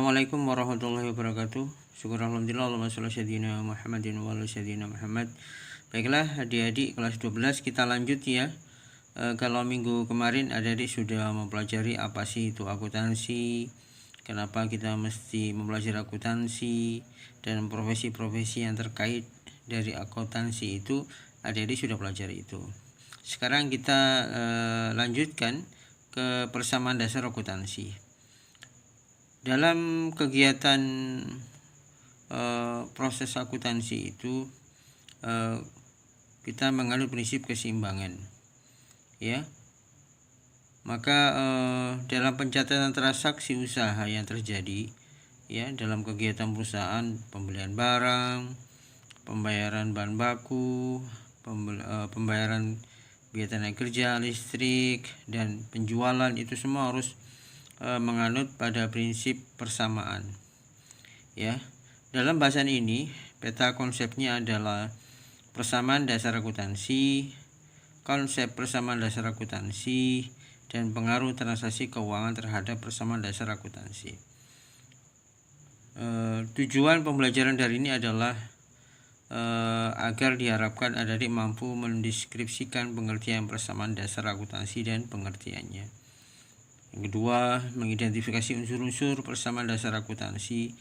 Assalamualaikum warahmatullahi wabarakatuh. Syukur alhamdulillah, Allahumma sholli ala sayyidina Muhammadin wa ala sayyidina Muhammad. Baiklah adik-adik kelas 12 kita lanjut ya. Kalau minggu kemarin adik-adik sudah mempelajari apa sih itu akuntansi, kenapa kita mesti mempelajari akuntansi, dan profesi-profesi yang terkait dari akuntansi itu adik-adik sudah pelajari itu. Sekarang kita lanjutkan ke persamaan dasar akuntansi. Dalam kegiatan proses akuntansi itu kita menganut prinsip keseimbangan, ya. Maka dalam pencatatan transaksi usaha yang terjadi, ya, dalam kegiatan perusahaan, pembelian barang, pembayaran bahan baku, pembayaran biaya tenaga kerja, listrik, dan penjualan, itu semua harus menganut pada prinsip persamaan, ya. Dalam bahasan ini peta konsepnya adalah persamaan dasar akuntansi, konsep persamaan dasar akuntansi, dan pengaruh transaksi keuangan terhadap persamaan dasar akuntansi. Tujuan pembelajaran dari ini adalah agar diharapkan adik-adik mampu mendeskripsikan pengertian persamaan dasar akuntansi dan pengertiannya. Yang kedua, mengidentifikasi unsur-unsur persamaan dasar akuntansi.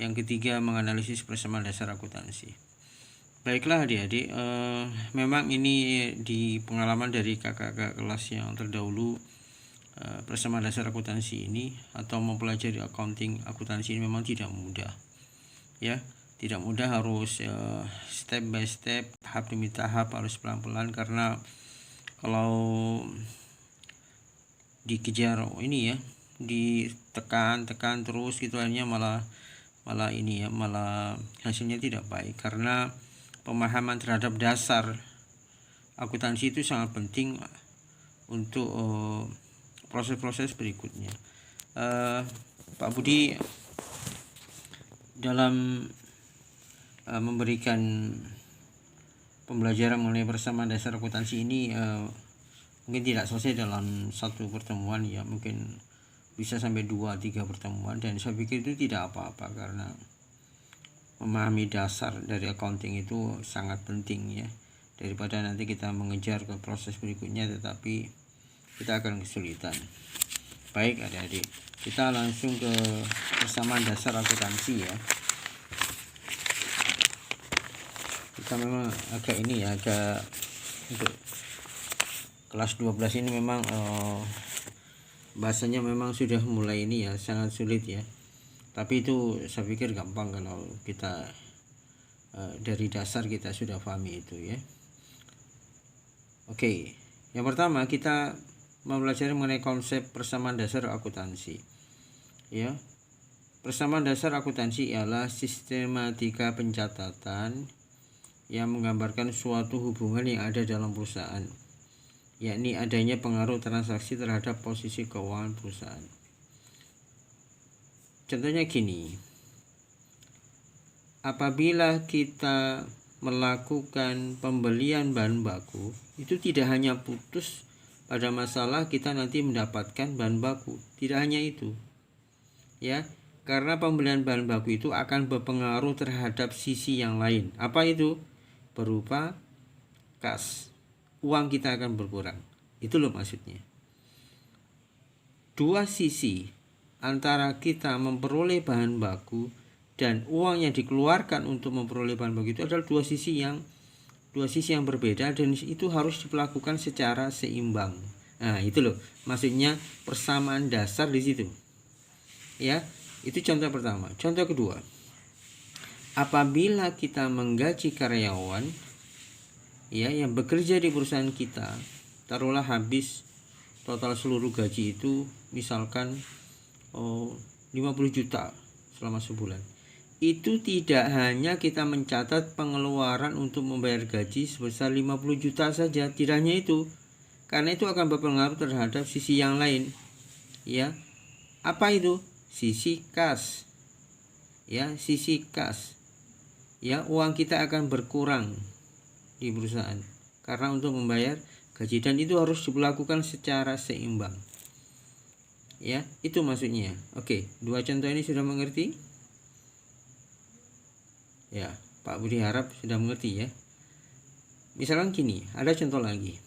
Yang ketiga, menganalisis persamaan dasar akuntansi. Baiklah adik-adik, memang ini di pengalaman dari kakak-kakak kelas yang terdahulu, persamaan dasar akuntansi ini atau mempelajari accounting akuntansi ini memang tidak mudah, ya. Tidak mudah, harus step by step, tahap demi tahap, harus pelan-pelan, karena kalau dikejar ini ya, ditekan terus gitu, akhirnya malah ini ya, malah hasilnya tidak baik, karena pemahaman terhadap dasar akuntansi itu sangat penting untuk proses-proses berikutnya. Pak Budi dalam memberikan pembelajaran mengenai persamaan dasar akuntansi ini mungkin tidak selesai dalam satu pertemuan ya, mungkin bisa sampai 2-3 pertemuan, dan saya pikir itu tidak apa-apa, karena memahami dasar dari accounting itu sangat penting ya, daripada nanti kita mengejar ke proses berikutnya tetapi kita akan kesulitan. Baik adik-adik, kita langsung ke persamaan dasar akuntansi ya. Kita memang agak ini ya, agak untuk kelas 12 ini memang bahasanya memang sudah mulai ini ya, sangat sulit ya. Tapi itu saya pikir gampang kalau kita dari dasar kita sudah pahami itu ya. Oke, yang pertama kita mempelajari mengenai konsep persamaan dasar akuntansi. Ya. Persamaan dasar akuntansi ialah sistematika pencatatan yang menggambarkan suatu hubungan yang ada dalam perusahaan, yakni adanya pengaruh transaksi terhadap posisi keuangan perusahaan. Contohnya gini, apabila kita melakukan pembelian bahan baku, itu tidak hanya putus pada masalah kita nanti mendapatkan bahan baku, tidak hanya itu ya, karena pembelian bahan baku itu akan berpengaruh terhadap sisi yang lain. Apa itu? Berupa kas, uang kita akan berkurang. Itu loh maksudnya. Dua sisi antara kita memperoleh bahan baku dan uang yang dikeluarkan untuk memperoleh bahan baku itu adalah dua sisi yang berbeda, dan itu harus dilakukan secara seimbang. Nah, itu loh maksudnya persamaan dasar di situ. Ya, itu contoh pertama. Contoh kedua, apabila kita menggaji karyawan ya yang bekerja di perusahaan kita, taruhlah habis total seluruh gaji itu misalkan 50 juta selama sebulan. Itu tidak hanya kita mencatat pengeluaran untuk membayar gaji sebesar 50 juta saja, tidak hanya itu, karena itu akan berpengaruh terhadap sisi yang lain ya. Apa itu? Sisi kas ya, sisi kas ya, uang kita akan berkurang di perusahaan karena untuk membayar gaji, dan itu harus dilakukan secara seimbang. Ya, itu maksudnya. Oke, dua contoh ini sudah mengerti? Ya, Pak Budi harap sudah mengerti ya. Misalkan gini, ada contoh lagi.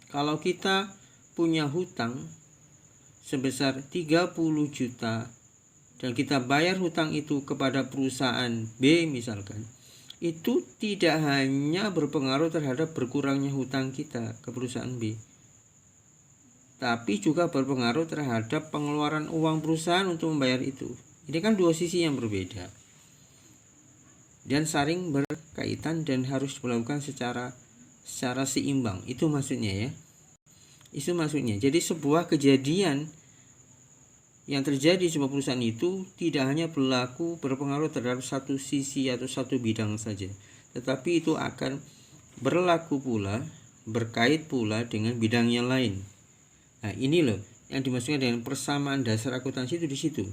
Kalau kita punya hutang sebesar 30 juta dan kita bayar hutang itu kepada perusahaan B misalkan, itu tidak hanya berpengaruh terhadap berkurangnya hutang kita ke perusahaan B, tapi juga berpengaruh terhadap pengeluaran uang perusahaan untuk membayar itu. Ini kan dua sisi yang berbeda dan saling berkaitan dan harus dilakukan secara seimbang. Itu maksudnya ya. Itu maksudnya. Jadi sebuah kejadian yang terjadi di sebuah perusahaan itu tidak hanya berpengaruh terhadap satu sisi atau satu bidang saja, tetapi itu akan berlaku pula, berkait pula dengan bidang yang lain. Nah, ini loh yang dimaksudkan dengan persamaan dasar akuntansi itu di situ.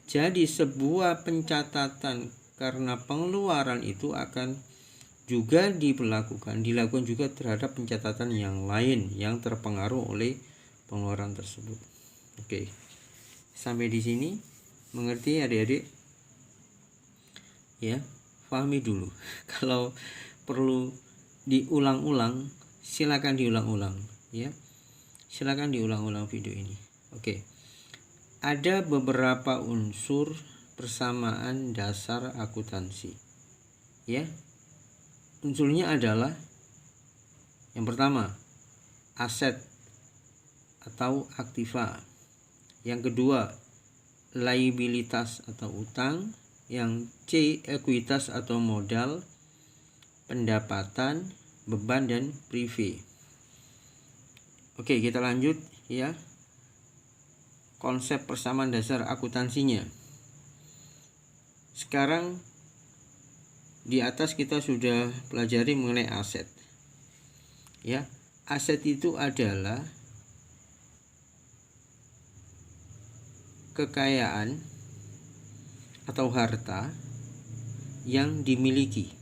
Jadi sebuah pencatatan karena pengeluaran itu akan juga dilakukan juga terhadap pencatatan yang lain yang terpengaruh oleh pengeluaran tersebut. Oke. Sampai di sini mengerti adik-adik? Ya, pahami dulu. Kalau perlu diulang-ulang, silakan diulang-ulang ya. Silakan diulang-ulang video ini. Oke. Ada beberapa unsur persamaan dasar akuntansi. Ya. Unsurnya adalah yang pertama, aset atau aktiva. Yang kedua, liabilitas atau utang. Yang C, ekuitas atau modal, pendapatan, beban, dan prive. Oke, kita lanjut ya. Konsep persamaan dasar akuntansinya. Sekarang di atas kita sudah pelajari mengenai aset. Ya, aset itu adalah kekayaan atau harta yang dimiliki.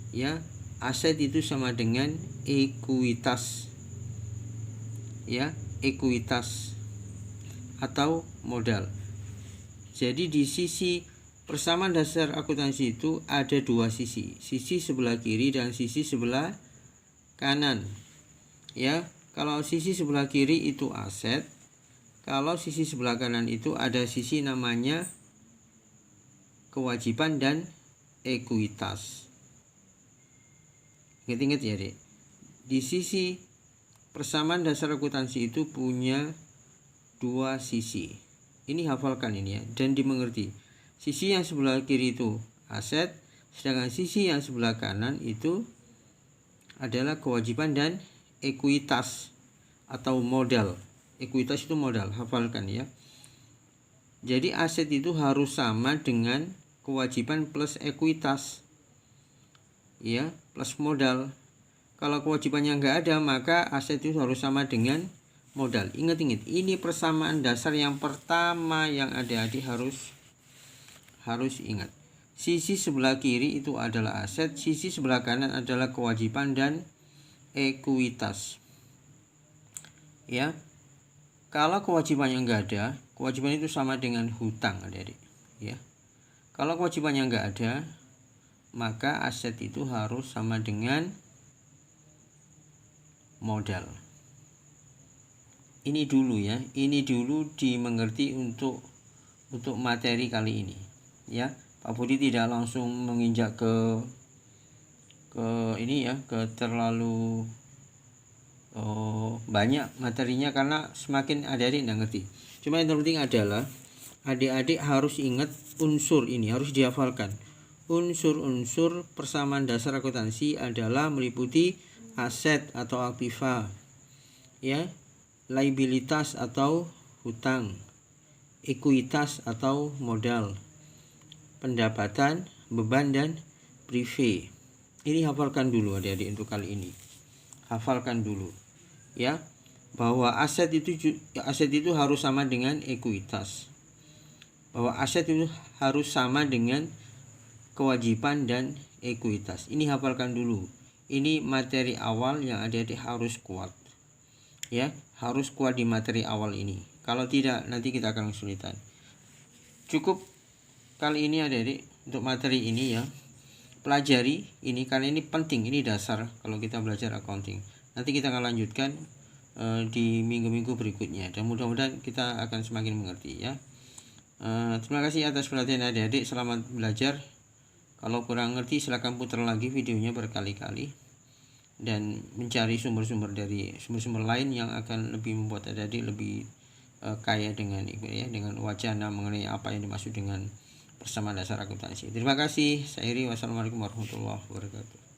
Ya, aset itu sama dengan ekuitas. Ya, ekuitas atau modal. Jadi di sisi persamaan dasar akuntansi itu ada dua sisi sebelah kiri dan sisi sebelah kanan. Ya, kalau sisi sebelah kiri itu aset, kalau sisi sebelah kanan itu ada sisi namanya kewajiban dan ekuitas. Ingat-ingat ya, Dek. Di sisi persamaan dasar akuntansi itu punya dua sisi. Ini hafalkan ini ya dan dimengerti. Sisi yang sebelah kiri itu aset, sedangkan sisi yang sebelah kanan itu adalah kewajiban dan ekuitas atau modal. Ekuitas itu modal, hafalkan ya. Jadi aset itu harus sama dengan kewajiban plus ekuitas. Ya, plus modal. Kalau kewajibannya enggak ada, maka aset itu harus sama dengan modal. Ingat-ingat, ini persamaan dasar yang pertama yang adik-adik harus ingat. Sisi sebelah kiri itu adalah aset, sisi sebelah kanan adalah kewajiban dan ekuitas. Ya. Kalau kewajibannya enggak ada, kewajiban itu sama dengan hutang, adik-adik. Ya. Kalau kewajibannya enggak ada, maka aset itu harus sama dengan modal. Ini dulu ya, ini dulu dimengerti untuk materi kali ini ya. Pak Budi tidak langsung menginjak ke ini ya, ke terlalu banyak materinya karena semakin adik-adik tidak ngerti. Cuma yang terpenting adalah adik-adik harus ingat unsur ini, harus dihafalkan. Unsur-unsur persamaan dasar akuntansi adalah meliputi aset atau aktiva, ya, liabilitas atau hutang, ekuitas atau modal, pendapatan, beban, dan prive. Ini hafalkan dulu adik-adik untuk kali ini. Hafalkan dulu ya, bahwa aset itu harus sama dengan ekuitas, bahwa aset itu harus sama dengan kewajiban dan ekuitas. Ini hafalkan dulu. Ini materi awal yang adik-adik harus kuat ya, harus kuat di materi awal ini. Kalau tidak, nanti kita akan kesulitan. Cukup kali ini adik-adik untuk materi ini ya. Pelajari ini karena ini penting, ini dasar kalau kita belajar accounting. Nanti kita akan lanjutkan di minggu-minggu berikutnya, dan mudah-mudahan kita akan semakin mengerti ya. Terima kasih atas perhatian adik-adik, selamat belajar. Kalau kurang ngerti silahkan putar lagi videonya berkali-kali dan mencari sumber-sumber lain yang akan lebih membuat adik-adik lebih kaya dengan dengan wacana mengenai apa yang dimaksud dengan persamaan dasar akuntansi. Terima kasih. Saya Iri. Wassalamualaikum warahmatullahi wabarakatuh.